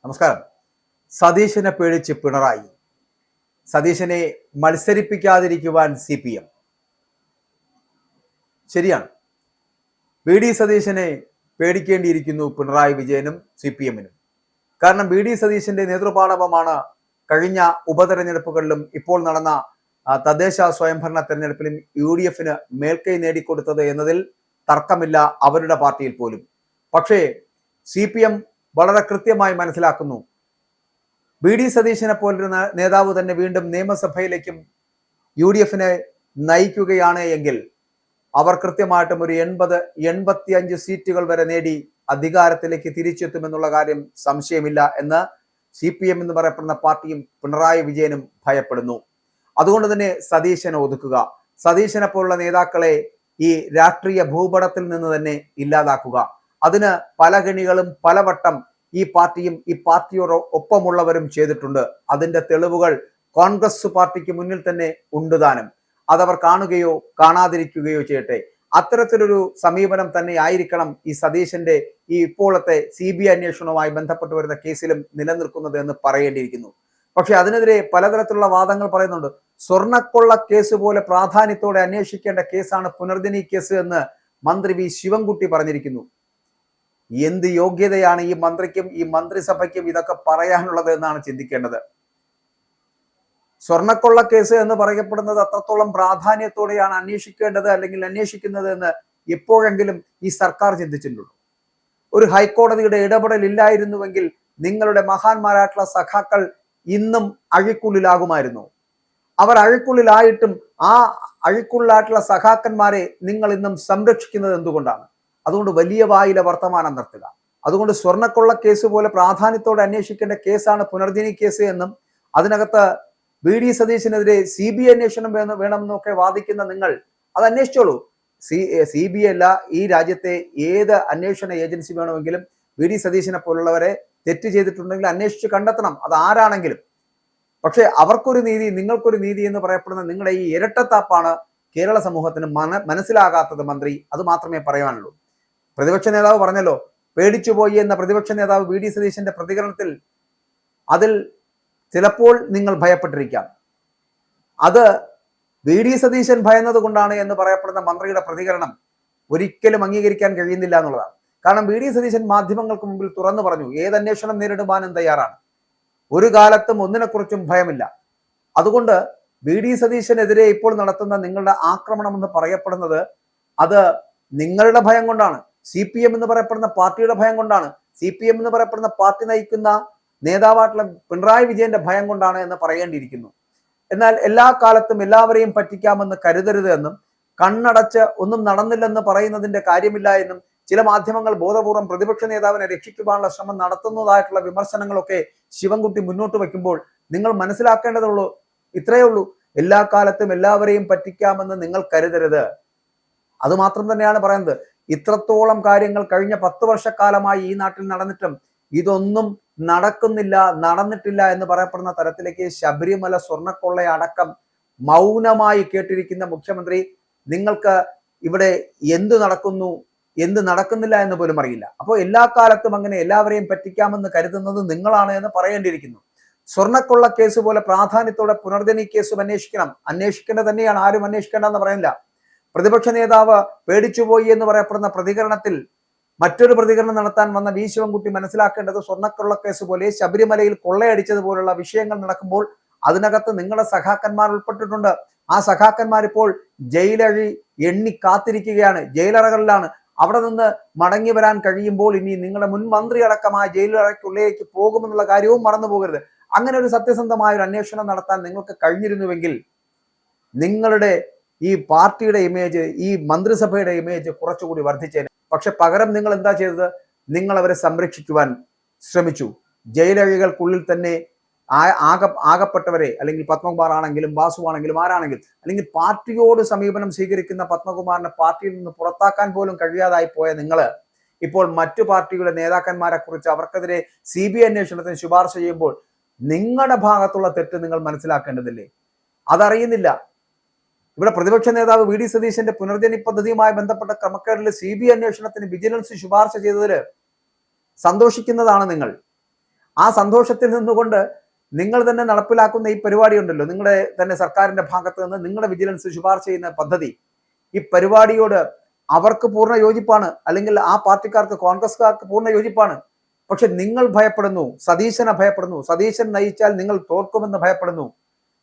നമസ്കാരം. സതീശനെ പേടിച്ച് പിണറായി, സതീശനെ മത്സരിപ്പിക്കാതിരിക്കുവാൻ CPM. ശരിയാണ്, VD സതീശനെ പേടിക്കേണ്ടിയിരിക്കുന്നു പിണറായി വിജയനും CPM-നും. കാരണം VD സതീശന്റെ നേതൃപാടവമാണ് കഴിഞ്ഞ ഉപതെരഞ്ഞെടുപ്പുകളിലും ഇപ്പോൾ നടന്ന തദ്ദേശ സ്വയംഭരണ തെരഞ്ഞെടുപ്പിലും UDF-ന് മേൽക്കൈ നേടിക്കൊടുത്തത് എന്നതിൽ തർക്കമില്ല, അവരുടെ പാർട്ടിയിൽ പോലും. പക്ഷേ CPM വളരെ കൃത്യമായി മനസ്സിലാക്കുന്നു, VD സതീശനെ പോലൊരു നേതാവ് തന്നെ വീണ്ടും നിയമസഭയിലേക്കും UDF-നെ നയിക്കുകയാണ് എങ്കിൽ അവർ കൃത്യമായിട്ടും ഒരു 80-85 സീറ്റുകൾ വരെ നേടി അധികാരത്തിലേക്ക് തിരിച്ചെത്തുമെന്നുള്ള കാര്യം സംശയമില്ല എന്ന് CPM എന്ന് പറയപ്പെടുന്ന പാർട്ടിയും പിണറായി വിജയനും ഭയപ്പെടുന്നു. അതുകൊണ്ട് തന്നെ സതീശനെ ഒതുക്കുക, സതീശനെ പോലുള്ള നേതാക്കളെ ഈ രാഷ്ട്രീയ ഭൂപടത്തിൽ നിന്ന് തന്നെ ഇല്ലാതാക്കുക. അതിന് പല ഗണികളും പലവട്ടം ഈ പാർട്ടിയും ഈ പാർട്ടിയോട് ഒപ്പമുള്ളവരും ചെയ്തിട്ടുണ്ട്. അതിന്റെ തെളിവുകൾ കോൺഗ്രസ് പാർട്ടിക്ക് മുന്നിൽ തന്നെ ഉണ്ട് താനും. അതവർ കാണുകയോ കാണാതിരിക്കുകയോ ചെയ്യട്ടെ. അത്തരത്തിലൊരു സമീപനം തന്നെ ആയിരിക്കണം ഈ സതീശന്റെ ഈ ഇപ്പോഴത്തെ CBI അന്വേഷണവുമായി ബന്ധപ്പെട്ട് വരുന്ന കേസിലും നിലനിൽക്കുന്നത് എന്ന് പറയേണ്ടിയിരിക്കുന്നു. പക്ഷെ അതിനെതിരെ പലതരത്തിലുള്ള വാദങ്ങൾ പറയുന്നുണ്ട്. സ്വർണ്ണക്കൊള്ള കേസ് പോലെ പ്രാധാന്യത്തോടെ അന്വേഷിക്കേണ്ട കേസാണ് പുനർജനി കേസ് എന്ന് മന്ത്രി V ശിവൻകുട്ടി പറഞ്ഞിരിക്കുന്നു. എന്ത് യോഗ്യതയാണ് ഈ മന്ത്രിക്കും ഈ മന്ത്രിസഭയ്ക്കും ഇതൊക്കെ പറയാനുള്ളത് എന്നാണ് ചിന്തിക്കേണ്ടത്. സ്വർണ്ണക്കൊള്ള കേസ് എന്ന് പറയപ്പെടുന്നത് അത്രത്തോളം പ്രാധാന്യത്തോടെയാണ് അന്വേഷിക്കേണ്ടത് അല്ലെങ്കിൽ അന്വേഷിക്കുന്നത് എന്ന് എപ്പോഴെങ്കിലും ഈ സർക്കാർ ചിന്തിച്ചിട്ടുള്ളൂ? ഒരു ഹൈക്കോടതിയുടെ ഇടപെടൽ ഇല്ലായിരുന്നുവെങ്കിൽ നിങ്ങളുടെ മഹാന്മാരായിട്ടുള്ള സഖാക്കൾ ഇന്നും അഴിക്കുള്ളിലാകുമായിരുന്നു. അവർ അഴിക്കുള്ളിലായിട്ടും ആ അഴിക്കുള്ളിലായിട്ടുള്ള സഖാക്കന്മാരെ നിങ്ങൾ ഇന്നും സംരക്ഷിക്കുന്നത് എന്തുകൊണ്ടാണ്? അതുകൊണ്ട് വലിയ വായിലെ വർത്തമാനം നടത്തുക. അതുകൊണ്ട് സ്വർണ്ണക്കൊള്ള കേസ് പോലെ പ്രാധാന്യത്തോടെ അന്വേഷിക്കേണ്ട കേസാണ് പുനർജനി കേസ് എന്നും അതിനകത്ത് VD സതീശനെതിരെ CBI അന്വേഷണം വേണമെന്നൊക്കെ വാദിക്കുന്ന നിങ്ങൾ അത് അന്വേഷിച്ചോളൂ. CBI അല്ല, ഈ രാജ്യത്തെ ഏത് അന്വേഷണ ഏജൻസി വേണമെങ്കിലും VD സതീശനെ പോലുള്ളവരെ തെറ്റ് ചെയ്തിട്ടുണ്ടെങ്കിൽ അന്വേഷിച്ച് കണ്ടെത്തണം, അത് ആരാണെങ്കിലും. പക്ഷെ അവർക്കൊരു നീതി, നിങ്ങൾക്കൊരു നീതി എന്ന് പറയപ്പെടുന്ന നിങ്ങളുടെ ഈ ഇരട്ടത്താപ്പാണ് കേരള സമൂഹത്തിന് മനസ്സിലാകാത്തത് മന്ത്രി. അത് മാത്രമേ പറയാനുള്ളൂ. പ്രതിപക്ഷ നേതാവ് പറഞ്ഞല്ലോ, പേടിച്ചുപോയി എന്ന പ്രതിപക്ഷ നേതാവ് VD സതീശന്റെ പ്രതികരണത്തിൽ അതിൽ ചിലപ്പോൾ നിങ്ങൾ ഭയപ്പെട്ടിരിക്കാം. അത് VD സതീശൻ ഭയന്നത് കൊണ്ടാണ് എന്ന് പറയപ്പെടുന്ന മന്ത്രിയുടെ പ്രതികരണം ഒരിക്കലും അംഗീകരിക്കാൻ കഴിയുന്നില്ല എന്നുള്ളതാണ്. കാരണം VD സതീശൻ മാധ്യമങ്ങൾക്ക് മുമ്പിൽ തുറന്നു പറഞ്ഞു, ഏത് അന്വേഷണം നേരിടുവാനും തയ്യാറാണ്, ഒരു കാലത്തും ഒന്നിനെക്കുറിച്ചും ഭയമില്ല. അതുകൊണ്ട് VD സതീശനെതിരെ ഇപ്പോൾ നടത്തുന്ന നിങ്ങളുടെ ആക്രമണം എന്ന് പറയപ്പെടുന്നത് അത് നിങ്ങളുടെ ഭയം കൊണ്ടാണ്, CPM എന്ന് പറയപ്പെടുന്ന പാർട്ടിയുടെ ഭയം കൊണ്ടാണ്, CPM എന്ന് പറയപ്പെടുന്ന പാർട്ടി നയിക്കുന്ന നേതാവായിട്ടുള്ള പിണറായി വിജയന്റെ ഭയം കൊണ്ടാണ് എന്ന് പറയേണ്ടിയിരിക്കുന്നു. എന്നാൽ എല്ലാ കാലത്തും എല്ലാവരെയും പറ്റിക്കാമെന്ന് കരുതരുത് എന്നും കണ്ണടച്ച് ഒന്നും നടന്നില്ലെന്ന് പറയുന്നതിന്റെ കാര്യമില്ല എന്നും ചില മാധ്യമങ്ങൾ ബോധപൂർവം പ്രതിപക്ഷ നേതാവിനെ രക്ഷിക്കുവാനുള്ള ശ്രമം നടത്തുന്നതായിട്ടുള്ള വിമർശനങ്ങളൊക്കെ ശിവൻകുട്ടി മുന്നോട്ട് വയ്ക്കുമ്പോൾ നിങ്ങൾ മനസ്സിലാക്കേണ്ടതുള്ളൂ, ഇത്രയേ ഉള്ളൂ. എല്ലാ കാലത്തും എല്ലാവരെയും പറ്റിക്കാമെന്ന് നിങ്ങൾ കരുതരുത്. അത് മാത്രം തന്നെയാണ് പറയുന്നത്. ഇത്രത്തോളം കാര്യങ്ങൾ കഴിഞ്ഞ 10 വർഷക്കാലമായി ഈ നാട്ടിൽ നടന്നിട്ടും ഇതൊന്നും നടന്നിട്ടില്ല എന്ന് പറയപ്പെടുന്ന തരത്തിലേക്ക് ശബരിമല സ്വർണ്ണക്കൊള്ള അടക്കം മൗനമായി കേട്ടിരിക്കുന്ന മുഖ്യമന്ത്രി നിങ്ങൾക്ക് ഇവിടെ എന്ത് നടക്കുന്നു എന്ത് നടക്കുന്നില്ല എന്ന് പോലും അറിയില്ല. അപ്പോൾ എല്ലാ കാലത്തും അങ്ങനെ എല്ലാവരെയും പറ്റിക്കാമെന്ന് കരുതുന്നത് നിങ്ങളാണ് എന്ന് പറയേണ്ടിയിരിക്കുന്നു. സ്വർണ്ണക്കൊള്ള കേസ് പോലെ പ്രാധാന്യത്തോടെ പുനർജനി കേസും അന്വേഷിക്കേണ്ടത് തന്നെയാണ്, ആരും അന്വേഷിക്കേണ്ടെന്ന് പറയുന്നില്ല. പ്രതിപക്ഷ നേതാവ് പേടിച്ചുപോയി എന്ന് പറയപ്പെടുന്ന പ്രതികരണത്തിൽ മറ്റൊരു പ്രതികരണം നടത്താൻ വന്ന V ശിവൻകുട്ടി മനസ്സിലാക്കേണ്ടത് സ്വർണ്ണക്കൊള്ള കേസ് പോലെ ശബരിമലയിൽ കൊള്ളയടിച്ചതുപോലുള്ള വിഷയങ്ങൾ നടക്കുമ്പോൾ അതിനകത്ത് നിങ്ങളുടെ സഖാക്കന്മാർ ഉൾപ്പെട്ടിട്ടുണ്ട്. ആ സഖാക്കന്മാർ ഇപ്പോൾ എണ്ണി കാത്തിരിക്കുകയാണ്, ജയിലറകളിലാണ്. അവിടെ നിന്ന് മടങ്ങി വരാൻ കഴിയുമ്പോൾ ഇനി നിങ്ങളുടെ മുൻ മന്ത്രി അടക്കമായ ജയിലറയ്ക്കുള്ളിലേക്ക് പോകുമെന്നുള്ള കാര്യവും മറന്നു പോകരുത്. അങ്ങനെ ഒരു സത്യസന്ധമായ ഒരു അന്വേഷണം നടത്താൻ നിങ്ങൾക്ക് കഴിഞ്ഞിരുന്നുവെങ്കിൽ നിങ്ങളുടെ ഈ പാർട്ടിയുടെ ഇമേജ്, ഈ മന്ത്രിസഭയുടെ ഇമേജ് കുറച്ചുകൂടി വർദ്ധിച്ചേനെ. പക്ഷെ പകരം നിങ്ങൾ എന്താ ചെയ്തത്? നിങ്ങൾ അവരെ സംരക്ഷിക്കുവാൻ ശ്രമിച്ചു. ജയിലഴികൾക്കുള്ളിൽ തന്നെ ആകപ്പെട്ടവരെ, അല്ലെങ്കിൽ പത്മകുമാർ ആണെങ്കിലും വാസു ആണെങ്കിലും ആരാണെങ്കിലും, അല്ലെങ്കിൽ പാർട്ടിയോട് സമീപനം സ്വീകരിക്കുന്ന പത്മകുമാറിനെ പാർട്ടിയിൽ നിന്ന് പുറത്താക്കാൻ പോലും കഴിയാതായി പോയ നിങ്ങൾ ഇപ്പോൾ മറ്റു പാർട്ടിയുടെ നേതാക്കന്മാരെ കുറിച്ച് അവർക്കെതിരെ CBI അന്വേഷണത്തിന് ശുപാർശ ചെയ്യുമ്പോൾ നിങ്ങളുടെ ഭാഗത്തുള്ള തെറ്റ് നിങ്ങൾ മനസ്സിലാക്കേണ്ടതില്ലേ? അതറിയുന്നില്ല. ഇവിടെ പ്രതിപക്ഷ നേതാവ് VD സതീശന്റെ പുനർജനി പദ്ധതിയുമായി ബന്ധപ്പെട്ട ക്രമക്കേടിൽ CBI അന്വേഷണത്തിന് വിജിലൻസ് ശുപാർശ ചെയ്തതിൽ സന്തോഷിക്കുന്നതാണ് നിങ്ങൾ. ആ സന്തോഷത്തിൽ നിന്നുകൊണ്ട് നിങ്ങൾ തന്നെ നടപ്പിലാക്കുന്ന ഈ പരിപാടി ഉണ്ടല്ലോ, നിങ്ങളുടെ തന്നെ സർക്കാരിന്റെ ഭാഗത്ത് നിന്ന് നിങ്ങളുടെ വിജിലൻസ് ശുപാർശ ചെയ്യുന്ന പദ്ധതി, ഈ പരിപാടിയോട് അവർക്ക് പൂർണ്ണ യോജിപ്പാണ്, അല്ലെങ്കിൽ ആ പാർട്ടിക്കാർക്ക് കോൺഗ്രസ്സുകാർക്ക് പൂർണ്ണ യോജിപ്പാണ്. പക്ഷെ നിങ്ങൾ ഭയപ്പെടുന്നു, സതീശനെ ഭയപ്പെടുന്നു, സതീശൻ നയിച്ചാൽ നിങ്ങൾ തോൽക്കുമെന്ന് ഭയപ്പെടുന്നു.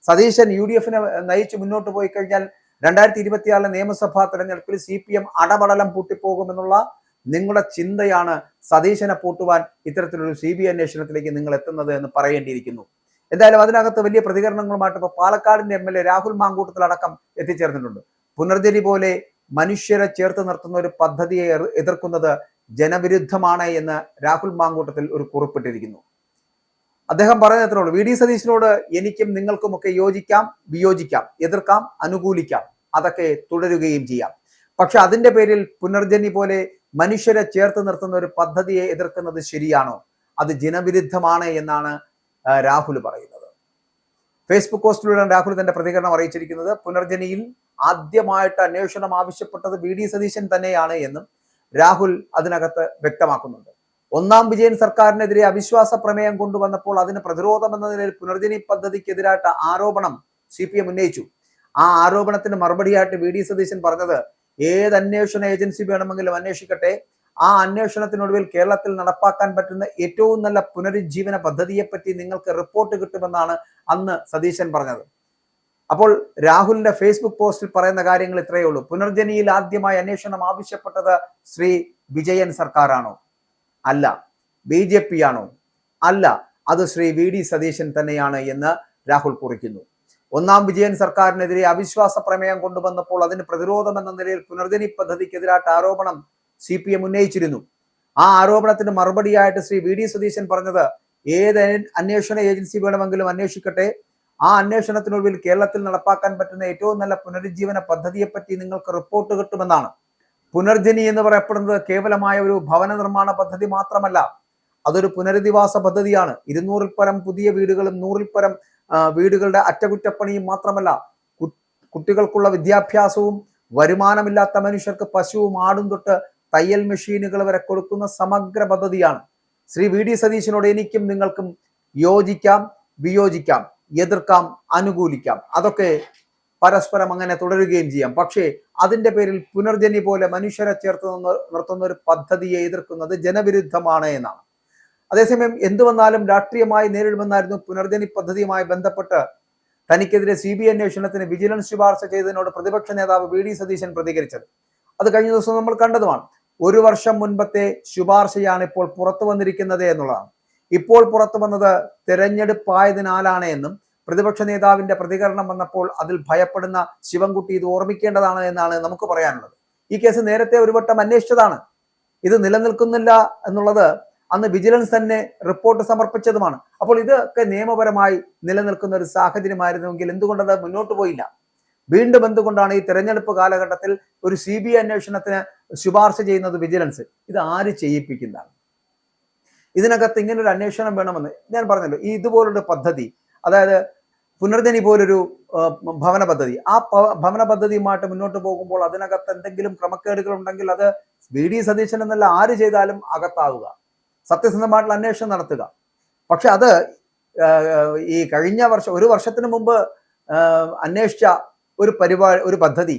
സതീശൻ UDF നയിച്ച് മുന്നോട്ട് പോയി കഴിഞ്ഞാൽ 2026 നിയമസഭാ തെരഞ്ഞെടുപ്പിൽ CPM അടപടലം പൂട്ടിപ്പോകുമെന്നുള്ള നിങ്ങളുടെ ചിന്തയാണ് സതീശനെ പൂട്ടുവാൻ ഇത്തരത്തിലൊരു CBI അന്വേഷണത്തിലേക്ക് നിങ്ങൾ എത്തുന്നത് എന്ന് പറയേണ്ടിയിരിക്കുന്നു. എന്തായാലും അതിനകത്ത് വലിയ പ്രതികരണങ്ങളുമായിട്ട് ഇപ്പോൾ പാലക്കാടിന്റെ MLA രാഹുൽ മാങ്കൂട്ടത്തിലടക്കം എത്തിച്ചേർന്നിട്ടുണ്ട്. പുനർജനി പോലെ മനുഷ്യരെ ചേർത്ത് നിർത്തുന്ന ഒരു പദ്ധതിയെ എതിർക്കുന്നത് ജനവിരുദ്ധമാണ് എന്ന് രാഹുൽ മാങ്കൂട്ടത്തിൽ ഒരു കുറിപ്പിട്ടിരിക്കുന്നു. അദ്ദേഹം പറയുന്നത് എത്രയുള്ളൂ, VD സതീശനോട് എനിക്കും നിങ്ങൾക്കുമൊക്കെ യോജിക്കാം, വിയോജിക്കാം, എതിർക്കാം, അനുകൂലിക്കാം, അതൊക്കെ തുടരുകയും ചെയ്യാം. പക്ഷെ അതിന്റെ പേരിൽ പുനർജനി പോലെ മനുഷ്യരെ ചേർത്ത് നിർത്തുന്ന ഒരു പദ്ധതിയെ എതിർക്കുന്നത് ശരിയാണോ? അത് ജനവിരുദ്ധമാണ് എന്നാണ് രാഹുൽ പറയുന്നത്. ഫേസ്ബുക്ക് പോസ്റ്റിലൂടെ രാഹുൽ തന്റെ പ്രതികരണം അറിയിച്ചിരിക്കുന്നത് പുനർജനിയിൽ ആദ്യമായിട്ട് അന്വേഷണം ആവശ്യപ്പെട്ടത് VD സതീശൻ തന്നെയാണ് എന്നും രാഹുൽ അതിനകത്ത് വ്യക്തമാക്കുന്നുണ്ട്. ഒന്നാം വിജയൻ സർക്കാരിനെതിരെ അവിശ്വാസ പ്രമേയം കൊണ്ടുവന്നപ്പോൾ അതിന് പ്രതിരോധം എന്ന നിലയിൽ പുനർജനി പദ്ധതിക്കെതിരായിട്ട് ആരോപണം CPM ഉന്നയിച്ചു. ആ ആരോപണത്തിന് മറുപടിയായിട്ട് VD സതീശൻ പറഞ്ഞത്, ഏത് അന്വേഷണ ഏജൻസി വേണമെങ്കിലും അന്വേഷിക്കട്ടെ, ആ അന്വേഷണത്തിനൊടുവിൽ കേരളത്തിൽ നടപ്പാക്കാൻ പറ്റുന്ന ഏറ്റവും നല്ല പുനരുജ്ജീവന പദ്ധതിയെപ്പറ്റി നിങ്ങൾക്ക് റിപ്പോർട്ട് കിട്ടുമെന്നാണ് അന്ന് സതീശൻ പറഞ്ഞത്. അപ്പോൾ രാഹുലിന്റെ ഫേസ്ബുക്ക് പോസ്റ്റിൽ പറയുന്ന കാര്യങ്ങൾ ഇത്രയേ ഉള്ളൂ. പുനർജനിയിൽ ആദ്യമായി അന്വേഷണം ആവശ്യപ്പെട്ടത് ശ്രീ വിജയൻ സർക്കാരാണോ? അല്ല. BJP ആണോ? അല്ല. അത് ശ്രീ VD സതീശൻ തന്നെയാണ് എന്ന് രാഹുൽ കുറിക്കുന്നു. ഒന്നാം വിജയൻ സർക്കാരിനെതിരെ അവിശ്വാസ പ്രമേയം കൊണ്ടുവന്നപ്പോൾ അതിന് പ്രതിരോധം എന്ന നിലയിൽ പുനർജനി പദ്ധതിക്കെതിരായിട്ട് ആരോപണം CPM ഉന്നയിച്ചിരുന്നു. ആ ആരോപണത്തിന് മറുപടിയായിട്ട് ശ്രീ VD സതീശൻ പറഞ്ഞത്, ഏത് അന്വേഷണ ഏജൻസി വേണമെങ്കിലും അന്വേഷിക്കട്ടെ, ആ അന്വേഷണത്തിനൊടുവിൽ കേരളത്തിൽ നടപ്പാക്കാൻ പറ്റുന്ന ഏറ്റവും നല്ല പുനരുജ്ജീവന പദ്ധതിയെപ്പറ്റി നിങ്ങൾക്ക് റിപ്പോർട്ട് കിട്ടുമെന്നാണ്. പുനർജനി എന്ന് പറയപ്പെടുന്നത് കേവലമായ ഒരു ഭവന നിർമ്മാണ പദ്ധതി മാത്രമല്ല, അതൊരു പുനരധിവാസ പദ്ധതിയാണ്. 200-ൽ പരം പുതിയ വീടുകളും 100-ൽ പരം വീടുകളുടെ അറ്റകുറ്റപ്പണിയും മാത്രമല്ല, കുട്ടികൾക്കുള്ള വിദ്യാഭ്യാസവും വരുമാനമില്ലാത്ത മനുഷ്യർക്ക് പശുവും ആടും തൊട്ട് തയ്യൽ മെഷീനുകൾ വരെ കൊടുക്കുന്ന സമഗ്ര പദ്ധതിയാണ്. ശ്രീ VD സതീശനോട് എനിക്കും നിങ്ങൾക്കും യോജിക്കാം, വിയോജിക്കാം, എതിർക്കാം, അനുകൂലിക്കാം, അതൊക്കെ പരസ്പരം അങ്ങനെ തുടരുകയും ചെയ്യാം. പക്ഷേ അതിന്റെ പേരിൽ പുനർജനി പോലെ മനുഷ്യരെ ചേർത്ത് നിർത്തുന്ന ഒരു പദ്ധതിയെ എതിർക്കുന്നത് ജനവിരുദ്ധമാണ് എന്നാണ്. അതേസമയം എന്തു വന്നാലും രാഷ്ട്രീയമായി നേരിടുമെന്നായിരുന്നു പുനർജനി പദ്ധതിയുമായി ബന്ധപ്പെട്ട് തനിക്കെതിരെ CBI അന്വേഷണത്തിന് വിജിലൻസ് ശുപാർശ ചെയ്തതിനോട് പ്രതിപക്ഷ നേതാവ് VD സതീശൻ പ്രതികരിച്ചത്. അത് കഴിഞ്ഞ ദിവസം നമ്മൾ കണ്ടതുമാണ്. 1 വർഷം മുൻപത്തെ ശുപാർശയാണ് ഇപ്പോൾ പുറത്തു വന്നിരിക്കുന്നത് എന്നുള്ളതാണ്. ഇപ്പോൾ പുറത്തു വന്നത് തെരഞ്ഞെടുപ്പായതിനാലാണ് എന്നും പ്രതിപക്ഷ നേതാവിന്റെ പ്രതികരണം വന്നപ്പോൾ അതിൽ ഭയപ്പെടുന്ന ശിവൻകുട്ടി ഇത് ഓർമ്മിക്കേണ്ടതാണ് എന്നാണ് നമുക്ക് പറയാനുള്ളത്. ഈ കേസ് നേരത്തെ ഒരു വട്ടം അന്വേഷിച്ചതാണ്. ഇത് നിലനിൽക്കുന്നില്ല എന്നുള്ളത് അന്ന് വിജിലൻസ് തന്നെ റിപ്പോർട്ട് സമർപ്പിച്ചതുമാണ്. അപ്പോൾ ഇതൊക്കെ നിയമപരമായി നിലനിൽക്കുന്ന ഒരു സാഹചര്യമായിരുന്നുവെങ്കിൽ എന്തുകൊണ്ടത് മുന്നോട്ട് പോയില്ല? വീണ്ടും എന്തുകൊണ്ടാണ് ഈ തെരഞ്ഞെടുപ്പ് കാലഘട്ടത്തിൽ ഒരു CBI അന്വേഷണത്തിന് ശുപാർശ ചെയ്യുന്നത് വിജിലൻസ്? ഇത് ആര് ചെയ്യിപ്പിക്കുന്നതാണ്? ഇതിനകത്ത് ഇങ്ങനെ ഒരു അന്വേഷണം വേണമെന്ന് ഞാൻ പറഞ്ഞല്ലോ. ഈ ഇതുപോലൊരു പദ്ധതി, അതായത് പുനർജനി പോലൊരു ഭവന പദ്ധതി, ആ ഭവന പദ്ധതിയുമായിട്ട് മുന്നോട്ട് പോകുമ്പോൾ അതിനകത്ത് എന്തെങ്കിലും ക്രമക്കേടുകൾ ഉണ്ടെങ്കിൽ അത് VD സതീശൻ എന്നല്ല ആര് ചെയ്താലും അകത്താവുക, സത്യസന്ധമായിട്ടുള്ള അന്വേഷണം നടത്തുക. പക്ഷെ അത് ഈ കഴിഞ്ഞ വർഷം 1 വർഷത്തിന് മുമ്പ് അന്വേഷിച്ച ഒരു പദ്ധതി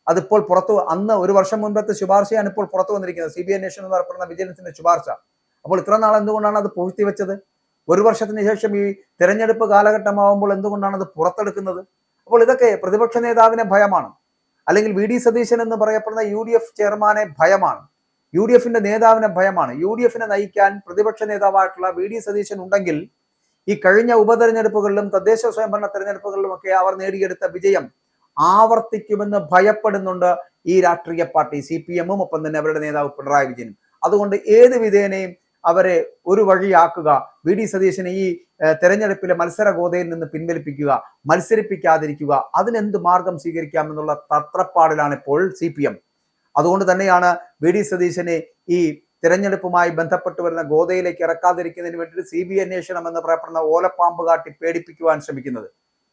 അതിപ്പോൾ പുറത്തു, അന്ന് 1 വർഷം മുൻപത്തെ ശുപാർശയാണ് ഇപ്പോൾ പുറത്തു വന്നിരിക്കുന്നത്. CBI അന്വേഷണം എന്ന് പറയപ്പെടുന്ന വിജിലൻസിന്റെ ശുപാർശ. അപ്പോൾ ഇത്ര നാൾ എന്തുകൊണ്ടാണ് അത് പൂഴ്ത്തിവെച്ചത്? 1 വർഷത്തിന് ശേഷം ഈ തെരഞ്ഞെടുപ്പ് കാലഘട്ടമാവുമ്പോൾ എന്തുകൊണ്ടാണ് അത് പുറത്തെടുക്കുന്നത്? അപ്പോൾ ഇതൊക്കെ പ്രതിപക്ഷ നേതാവിനെ ഭയമാണ്, അല്ലെങ്കിൽ VD സതീശൻ എന്ന് പറയപ്പെടുന്ന UDF ചെയർമാനെ ഭയമാണ്, UDFന്റെ നേതാവിനെ ഭയമാണ്. UDFനെ നയിക്കാൻ പ്രതിപക്ഷ നേതാവായിട്ടുള്ള VD സതീശൻ ഉണ്ടെങ്കിൽ ഈ കഴിഞ്ഞ ഉപതെരഞ്ഞെടുപ്പുകളിലും തദ്ദേശ സ്വയംഭരണ തെരഞ്ഞെടുപ്പുകളിലും ഒക്കെ അവർ നേടിയെടുത്ത വിജയം ആവർത്തിക്കുമെന്ന് ഭയപ്പെടുന്നുണ്ട് ഈ രാഷ്ട്രീയ പാർട്ടി CPM-ഉം ഒപ്പം തന്നെ അവരുടെ നേതാവ് പിണറായി വിജയനും. അതുകൊണ്ട് ഏത് വിധേനയും അവരെ ഒരു വഴിയാക്കുക, VD സതീശനെ ഈ തെരഞ്ഞെടുപ്പിലെ മത്സര ഗോതയിൽ നിന്ന് പിൻവലിപ്പിക്കുക, മത്സരിപ്പിക്കാതിരിക്കുക, അതിനെന്ത് മാർഗം സ്വീകരിക്കാമെന്നുള്ള തത്രപ്പാടിലാണ് ഇപ്പോൾ CPM. അതുകൊണ്ട് തന്നെയാണ് VD സതീശനെ ഈ തെരഞ്ഞെടുപ്പുമായി ബന്ധപ്പെട്ട് വരുന്ന ഗോതയിലേക്ക് ഇറക്കാതിരിക്കുന്നതിന് വേണ്ടി CBI അന്വേഷണം എന്ന് പറയപ്പെടുന്ന ഓലപ്പാമ്പ് കാട്ടി പേടിപ്പിക്കുവാൻ ശ്രമിക്കുന്നത്.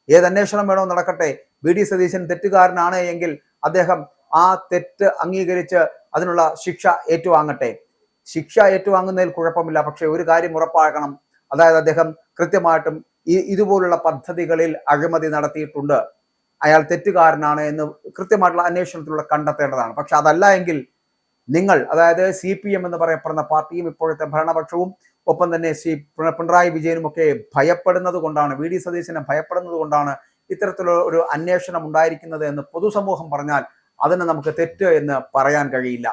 ഏത് അന്വേഷണം വേണോ നടക്കട്ടെ, VD സതീശൻ തെറ്റുകാരനാണ് എങ്കിൽ അദ്ദേഹം ആ തെറ്റ് അംഗീകരിച്ച് അതിനുള്ള ശിക്ഷ ഏറ്റുവാങ്ങട്ടെ. ശിക്ഷ ഏറ്റുവാങ്ങുന്നതിൽ കുഴപ്പമില്ല. പക്ഷെ ഒരു കാര്യം ഉറപ്പാക്കണം, അതായത് അദ്ദേഹം കൃത്യമായിട്ടും ഇതുപോലുള്ള പദ്ധതികളിൽ അഴിമതി നടത്തിയിട്ടുണ്ട്, അയാൾ തെറ്റുകാരനാണ് എന്ന് കൃത്യമായിട്ടുള്ള അന്വേഷണത്തിലൂടെ കണ്ടെത്തേണ്ടതാണ്. പക്ഷെ അതല്ല എങ്കിൽ നിങ്ങൾ, അതായത് CPM എന്ന് പറയപ്പെടുന്ന പാർട്ടിയും ഇപ്പോഴത്തെ ഭരണപക്ഷവും ഒപ്പം തന്നെ പിണറായി വിജയനും ഒക്കെ ഭയപ്പെടുന്നത് കൊണ്ടാണ്, VD സതീശനെ ഭയപ്പെടുന്നത് കൊണ്ടാണ് ഇത്തരത്തിലുള്ള ഒരു അന്വേഷണം ഉണ്ടായിരിക്കുന്നത് എന്ന് പൊതുസമൂഹം പറഞ്ഞാൽ അതിന് നമുക്ക് തെറ്റ് എന്ന് പറയാൻ കഴിയില്ല.